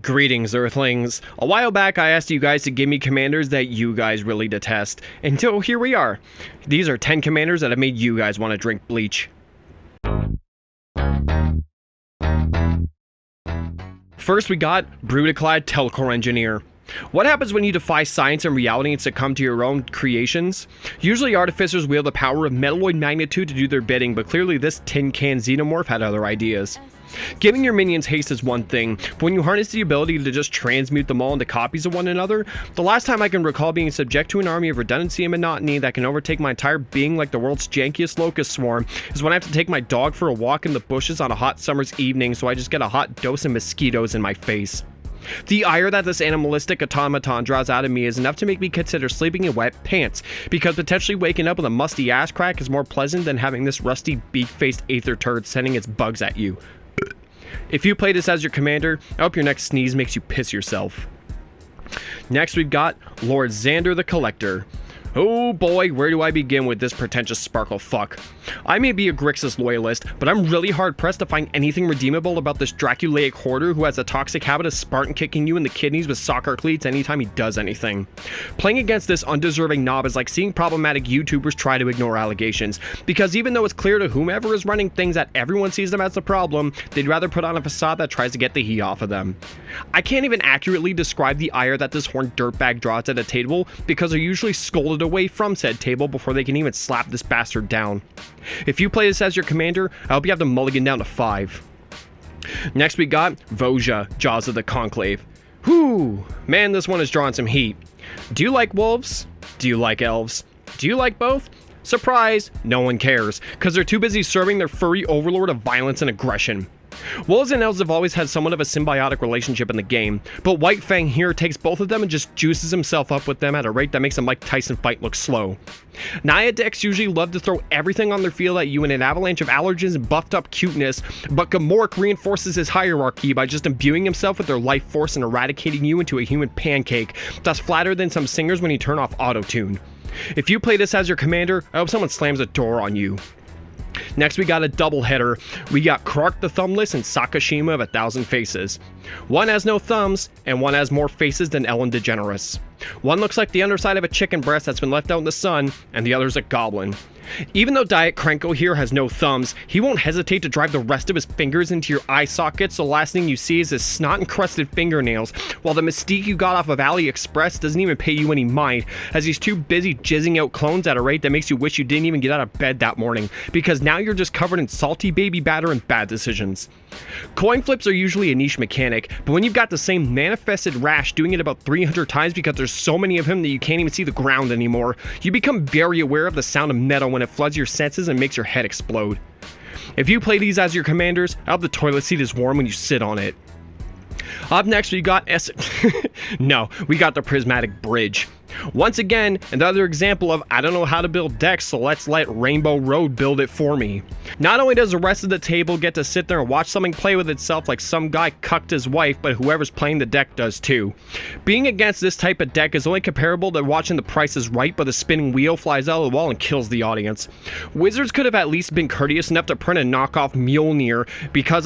Greetings, Earthlings. A while back, I asked you guys to give me commanders that you guys really detest. Until here we are. These are 10 commanders that have made you guys want to drink bleach. First, we got Brutaclad Telcor Engineer. What happens when you defy science and reality and succumb to your own creations? Usually artificers wield the power of metalloid magnitude to do their bidding, but clearly this tin can xenomorph had other ideas. Giving your minions haste is one thing, but when you harness the ability to just transmute them all into copies of one another, the last time I can recall being subject to an army of redundancy and monotony that can overtake my entire being like the world's jankiest locust swarm is when I have to take my dog for a walk in the bushes on a hot summer's evening so I just get a hot dose of mosquitoes in my face. The ire that this animalistic automaton draws out of me is enough to make me consider sleeping in wet pants, because potentially waking up with a musty ass crack is more pleasant than having this rusty beak-faced aether turd sending its bugs at you. If you play this as your commander, I hope your next sneeze makes you piss yourself. Next we've got Lord Xander the Collector. Oh boy, where do I begin with this pretentious sparkle fuck? I may be a Grixis loyalist, but I'm really hard pressed to find anything redeemable about this Draculaic hoarder who has a toxic habit of Spartan kicking you in the kidneys with soccer cleats anytime he does anything. Playing against this undeserving knob is like seeing problematic YouTubers try to ignore allegations, because even though it's clear to whomever is running things that everyone sees them as the problem, they'd rather put on a facade that tries to get the heat off of them. I can't even accurately describe the ire that this horned dirtbag draws at a table, because they're usually scolded away from said table before they can even slap this bastard down. If you play this as your commander, I hope you have the mulligan down to 5. Next we got Voja, Jaws of the Conclave. Whew, man, this one is drawing some heat. Do you like wolves? Do you like elves? Do you like both? Surprise, no one cares, because they're too busy serving their furry overlord of violence and aggression. Wolves and elves have always had somewhat of a symbiotic relationship in the game, but White Fang here takes both of them and just juices himself up with them at a rate that makes a Mike Tyson fight look slow. Naya decks usually love to throw everything on their field at you in an avalanche of allergens and buffed up cuteness, but Gamork reinforces his hierarchy by just imbuing himself with their life force and eradicating you into a human pancake, thus flatter than some singers when you turn off auto-tune. If you play this as your commander, I hope someone slams a door on you. Next we got a doubleheader. We got Krark the Thumbless and Sakashima of 1,000 Faces. One has no thumbs, and one has more faces than Ellen DeGeneres. One looks like the underside of a chicken breast that's been left out in the sun, and the other's a goblin. Even though Diet Krenko here has no thumbs, he won't hesitate to drive the rest of his fingers into your eye sockets, so the last thing you see is his snot-encrusted fingernails, while the mystique you got off of AliExpress doesn't even pay you any mind, as he's too busy jizzing out clones at a rate that makes you wish you didn't even get out of bed that morning, because now you're just covered in salty baby batter and bad decisions. Coin flips are usually a niche mechanic, but when you've got the same manifested rash doing it about 300 times because there's so many of him that you can't even see the ground anymore, you become very aware of the sound of metal when it floods your senses and makes your head explode. If you play these as your commanders, I hope the toilet seat is warm when you sit on it. Up next we got we got the Prismatic Bridge. Once again, another example of I don't know how to build decks, so let's let Rainbow Road build it for me. Not only does the rest of the table get to sit there and watch something play with itself like some guy cucked his wife, but whoever's playing the deck does too. Being against this type of deck is only comparable to watching The Price is Right, but the spinning wheel flies out of the wall and kills the audience. Wizards could have at least been courteous enough to print a knockoff Mjolnir, because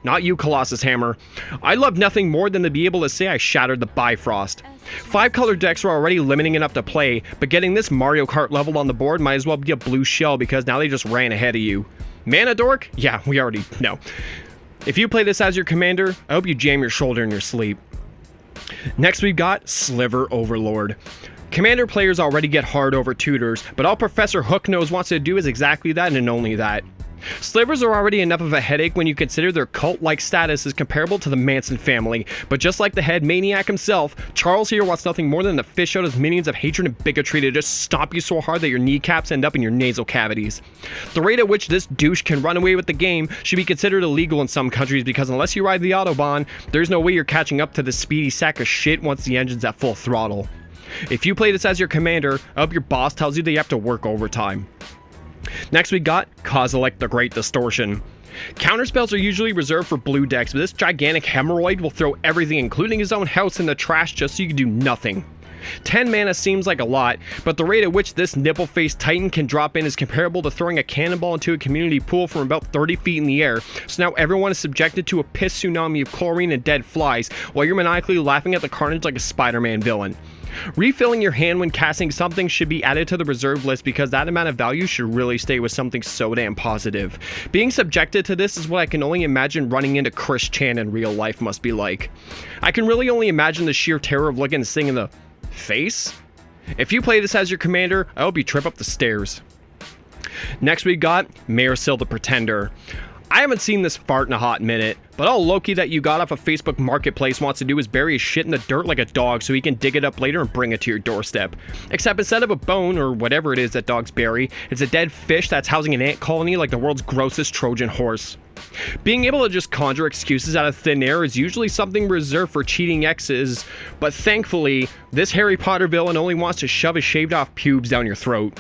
not you, Colossus Hammer. I love nothing more than to be able to say I shattered the Bifrost. 5-color decks are already limiting enough to play, but getting this Mario Kart level on the board might as well be a blue shell because now they just ran ahead of you. Mana Dork? Yeah, we already know. If you play this as your commander, I hope you jam your shoulder in your sleep. Next we've got Sliver Overlord. Commander players already get hard over tutors, but all Professor Hooknose wants to do is exactly that and only that. Slivers are already enough of a headache when you consider their cult-like status is comparable to the Manson family, but just like the head maniac himself, Charles here wants nothing more than to fish out his minions of hatred and bigotry to just stomp you so hard that your kneecaps end up in your nasal cavities. The rate at which this douche can run away with the game should be considered illegal in some countries, because unless you ride the Autobahn, there's no way you're catching up to this speedy sack of shit once the engine's at full throttle. If you play this as your commander, I hope your boss tells you that you have to work overtime. Next we got Kozilek the Great Distortion. Counterspells are usually reserved for blue decks, but this gigantic hemorrhoid will throw everything, including his own house, in the trash just so you can do nothing. 10 mana seems like a lot, but the rate at which this nipple-faced titan can drop in is comparable to throwing a cannonball into a community pool from about 30 feet in the air, so now everyone is subjected to a piss tsunami of chlorine and dead flies, while you're maniacally laughing at the carnage like a Spider-Man villain. Refilling your hand when casting something should be added to the reserve list because that amount of value should really stay with something so damn positive. Being subjected to this is what I can only imagine running into Chris Chan in real life must be like. I can really only imagine the sheer terror of looking this thing in the face. If you play this as your commander, I hope you trip up the stairs. Next we got Mayorsil the Pretender. I haven't seen this fart in a hot minute, but all Loki that you got off of Facebook Marketplace wants to do is bury his shit in the dirt like a dog so he can dig it up later and bring it to your doorstep. Except instead of a bone, or whatever it is that dogs bury, it's a dead fish that's housing an ant colony like the world's grossest Trojan horse. Being able to just conjure excuses out of thin air is usually something reserved for cheating exes, but thankfully, this Harry Potter villain only wants to shove his shaved off pubes down your throat.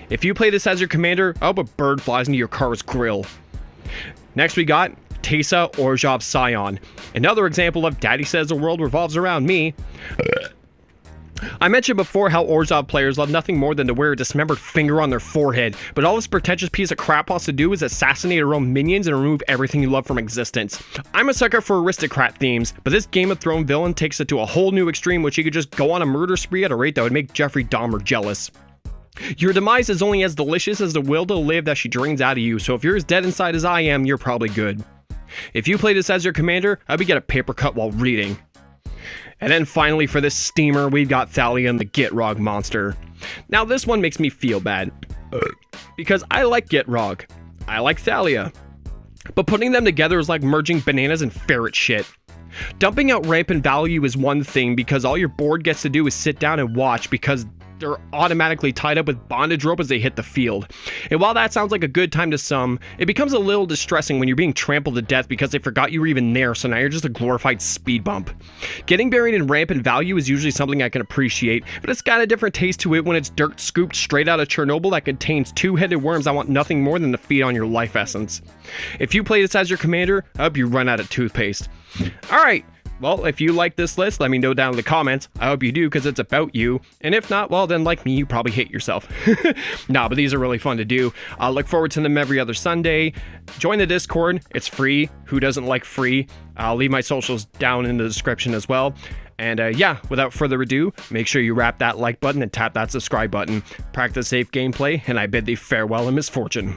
If you play this as your commander, I hope a bird flies into your car's grill. Next we got Tesa Orzhov Scion, another example of Daddy says the world revolves around me. I mentioned before how Orzhov players love nothing more than to wear a dismembered finger on their forehead, but all this pretentious piece of crap wants to do is assassinate your own minions and remove everything you love from existence. I'm a sucker for aristocrat themes, but this Game of Thrones villain takes it to a whole new extreme which he could just go on a murder spree at a rate that would make Jeffrey Dahmer jealous. Your demise is only as delicious as the will to live that she drains out of you, so if you're as dead inside as I am, you're probably good. If you play this as your commander, I would get a paper cut while reading. And then finally for this steamer, we've got Thalion the Gitrog monster. Now this one makes me feel bad, because I like Gitrog, I like Thalia, but putting them together is like merging bananas and ferret shit. Dumping out rampant value is one thing because all your board gets to do is sit down and watch because they're automatically tied up with bondage rope as they hit the field. And while that sounds like a good time to some, it becomes a little distressing when you're being trampled to death because they forgot you were even there, so now you're just a glorified speed bump. Getting buried in rampant value is usually something I can appreciate, but it's got a different taste to it when it's dirt scooped straight out of Chernobyl that contains two-headed worms I want nothing more than to feed on your life essence. If you play this as your commander, I hope you run out of toothpaste. Alright. Well, if you like this list, let me know down in the comments. I hope you do, because it's about you. And if not, well, then like me, you probably hate yourself. Nah, but these are really fun to do. I'll look forward to them every other Sunday. Join the Discord. It's free. Who doesn't like free? I'll leave my socials down in the description as well. And yeah, without further ado, make sure you rap that like button and tap that subscribe button. Practice safe gameplay, and I bid thee farewell and misfortune.